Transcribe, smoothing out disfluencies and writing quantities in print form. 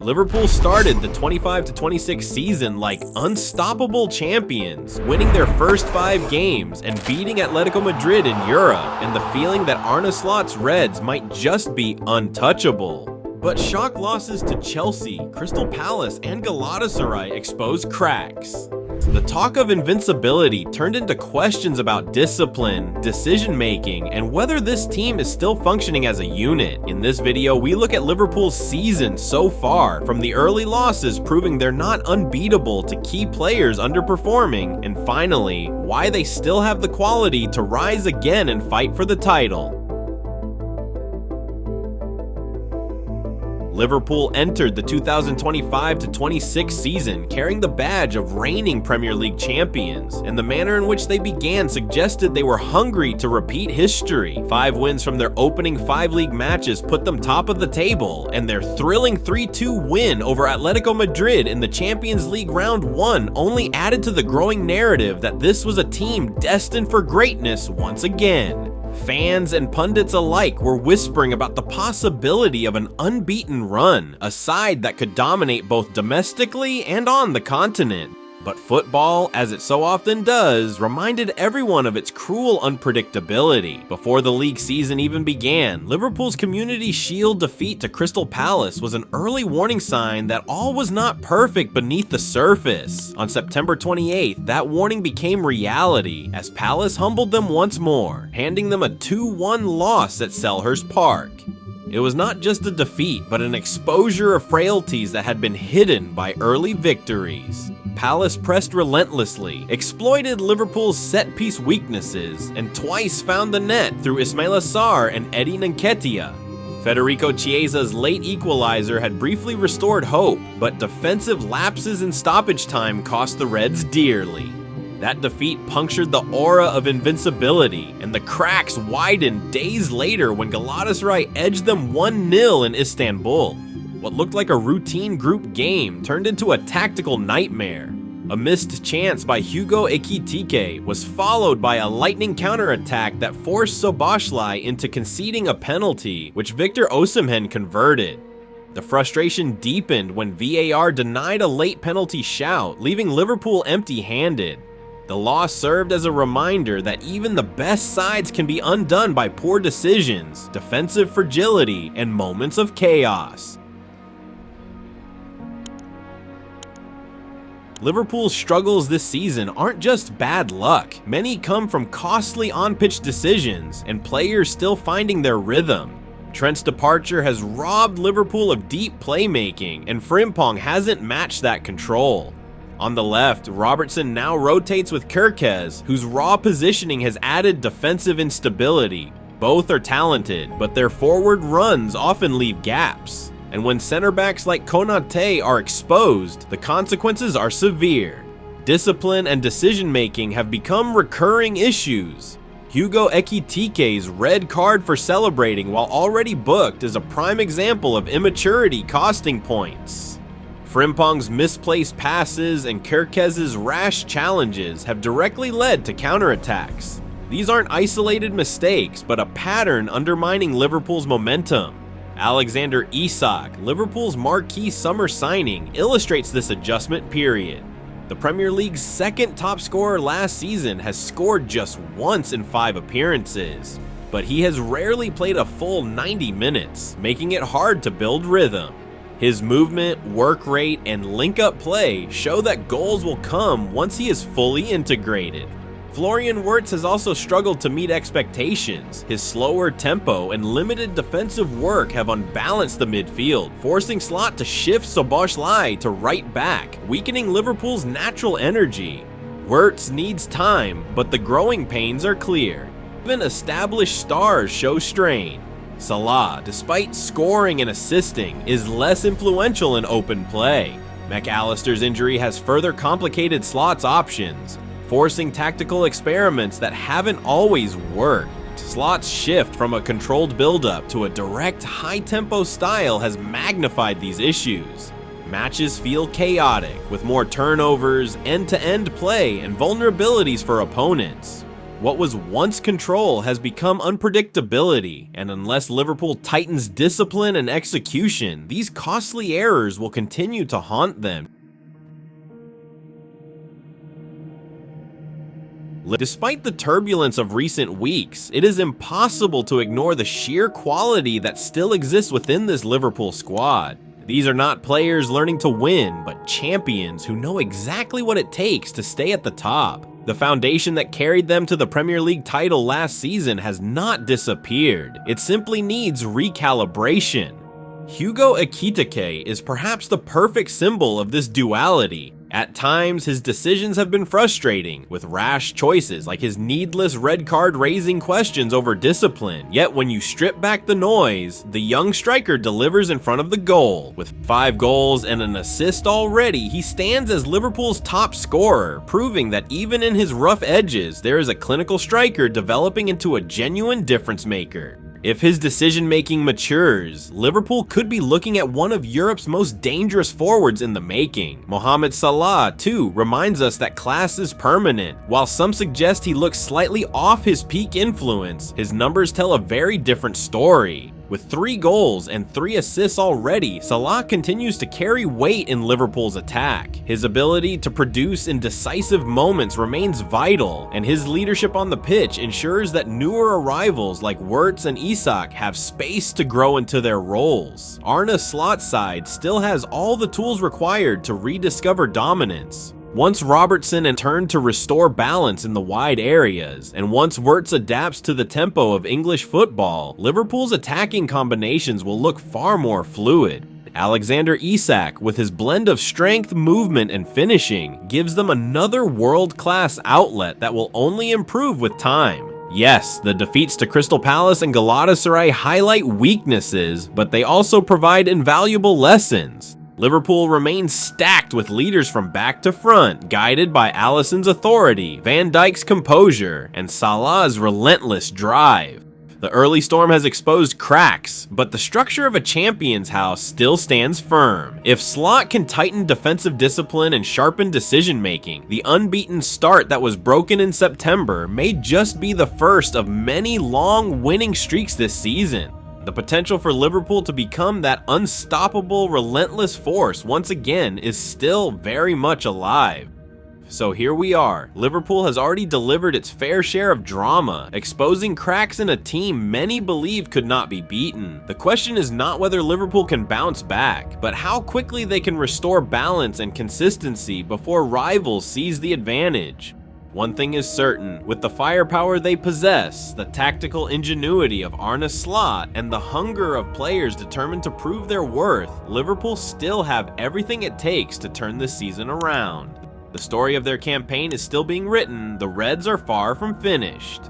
Liverpool started the 25-26 season like unstoppable champions, winning their first 5 games and beating Atletico Madrid in Europe, and the feeling that 𝐼RNE 𝐸𝐿's Reds might just be untouchable. But shock losses to Chelsea, Crystal Palace, and Galatasaray exposed cracks. The talk of invincibility turned into questions about discipline, decision-making, and whether this team is still functioning as a unit. In this video, we look at Liverpool's season so far, from the early losses proving they're not unbeatable to key players underperforming, and finally, why they still have the quality to rise again and fight for the title. Liverpool entered the 2025-26 season carrying the badge of reigning Premier League champions, and the manner in which they began suggested they were hungry to repeat history. 5 wins from their opening 5 league matches put them top of the table, and their thrilling 3-2 win over Atletico Madrid in the Champions League Round 1 only added to the growing narrative that this was a team destined for greatness once again. Fans and pundits alike were whispering about the possibility of an unbeaten run, a side that could dominate both domestically and on the continent. But football, as it so often does, reminded everyone of its cruel unpredictability. Before the league season even began, Liverpool's Community Shield defeat to Crystal Palace was an early warning sign that all was not perfect beneath the surface. On September 28th, that warning became reality as Palace humbled them once more, handing them a 2-1 loss at Selhurst Park. It was not just a defeat, but an exposure of frailties that had been hidden by early victories. Palace pressed relentlessly, exploited Liverpool's set-piece weaknesses, and twice found the net through Ismaila Sarr and 𝐬𝐿 Nketiah. Federico Chiesa's late equalizer had briefly restored hope, but defensive lapses in stoppage time cost the Reds dearly. That defeat punctured the aura of invincibility, and the cracks widened days later when Galatasaray edged them 1-0 in Istanbul. What looked like a routine group game turned into a tactical nightmare. A missed chance by 𝐬𝐿 was followed by a lightning counterattack that forced Szoboszlai into conceding a penalty, which Victor Osimhen converted. The frustration deepened when VAR denied a late penalty shout, leaving Liverpool empty-handed. The loss served as a reminder that even the best sides can be undone by poor decisions, defensive fragility, and moments of chaos. Liverpool's struggles this season aren't just bad luck. Many come from costly on-pitch decisions and players still finding their rhythm. Trent's departure has robbed Liverpool of deep playmaking, and Frimpong hasn't matched that control. On the left, Robertson now rotates with 𝐾𝐨𝐧'𝐭, whose raw positioning has added defensive instability. Both are talented, but their forward runs often leave gaps. And when center backs like Konaté are exposed, the consequences are severe. Discipline and decision-making have become recurring issues. Hugo Ekitike's red card for celebrating while already booked is a prime example of immaturity costing points. Frimpong's misplaced passes and 𝐾𝐨𝐧'𝐭's rash challenges have directly led to counterattacks. These aren't isolated mistakes, but a pattern undermining Liverpool's momentum. Alexander Isak, Liverpool's marquee summer signing, illustrates this adjustment period. The Premier League's second top scorer last season has scored just once in 5 appearances, but he has rarely played a full 90 minutes, making it hard to build rhythm. His movement, work rate, and link-up play show that goals will come once he is fully integrated. Florian Wirtz has also struggled to meet expectations. His slower tempo and limited defensive work have unbalanced the midfield, forcing Slot to shift Szoboszlai to right back, weakening Liverpool's natural energy. Wirtz needs time, but the growing pains are clear. Even established stars show strain. Salah, despite scoring and assisting, is less influential in open play. McAllister's injury has further complicated Slot's options, forcing tactical experiments that haven't always worked. Slot's shift from a controlled build-up to a direct, high-tempo style has magnified these issues. Matches feel chaotic, with more turnovers, end-to-end play, and vulnerabilities for opponents. What was once control has become unpredictability, and unless Liverpool tightens discipline and execution, these costly errors will continue to haunt them. Despite the turbulence of recent weeks, it is impossible to ignore the sheer quality that still exists within this Liverpool squad. These are not players learning to win, but champions who know exactly what it takes to stay at the top. The foundation that carried them to the Premier League title last season has not disappeared. It simply needs recalibration. 𝐬𝐮𝐬𝐫𝐞 is perhaps the perfect symbol of this duality. At times, his decisions have been frustrating, with rash choices like his needless red card raising questions over discipline. Yet when you strip back the noise, the young striker delivers in front of the goal. With 5 goals and an assist already, he stands as Liverpool's top scorer, proving that even in his rough edges, there is a clinical striker developing into a genuine difference maker. If his decision-making matures, Liverpool could be looking at one of Europe's most dangerous forwards in the making. Mohamed Salah, too, reminds us that class is permanent. While some suggest he looks slightly off his peak influence, his numbers tell a very different story. With 3 goals and 3 assists already, Salah continues to carry weight in Liverpool's attack. His ability to produce in decisive moments remains vital, and his leadership on the pitch ensures that newer arrivals like 𝐼NVINCIBLE and 𝐸𝐮𝐬𝐫𝐞 have space to grow into their roles. 𝐼RNE Slot's side still has all the tools required to rediscover dominance. Once Robertson turned to restore balance in the wide areas, and once 𝐼RNCE adapts to the tempo of English football, Liverpool's attacking combinations will look far more fluid. Alexander Isak, with his blend of strength, movement, and finishing, gives them another world-class outlet that will only improve with time. Yes, the defeats to Crystal Palace and Galatasaray highlight weaknesses, but they also provide invaluable lessons. Liverpool remains stacked with leaders from back to front, guided by Alisson's authority, Van Dijk's composure, and Salah's relentless drive. The early storm has exposed cracks, but the structure of a champion's house still stands firm. If Slot can tighten defensive discipline and sharpen decision-making, the unbeaten start that was broken in September may just be the first of many long winning streaks this season. The potential for Liverpool to become that unstoppable, relentless force once again is still very much alive. So here we are. Liverpool has already delivered its fair share of drama, exposing cracks in a team many believe could not be beaten. The question is not whether Liverpool can bounce back, but how quickly they can restore balance and consistency before rivals seize the advantage. One thing is certain, with the firepower they possess, the tactical ingenuity of Arne Slot, and the hunger of players determined to prove their worth, Liverpool still have everything it takes to turn this season around. The story of their campaign is still being written, the Reds are far from finished.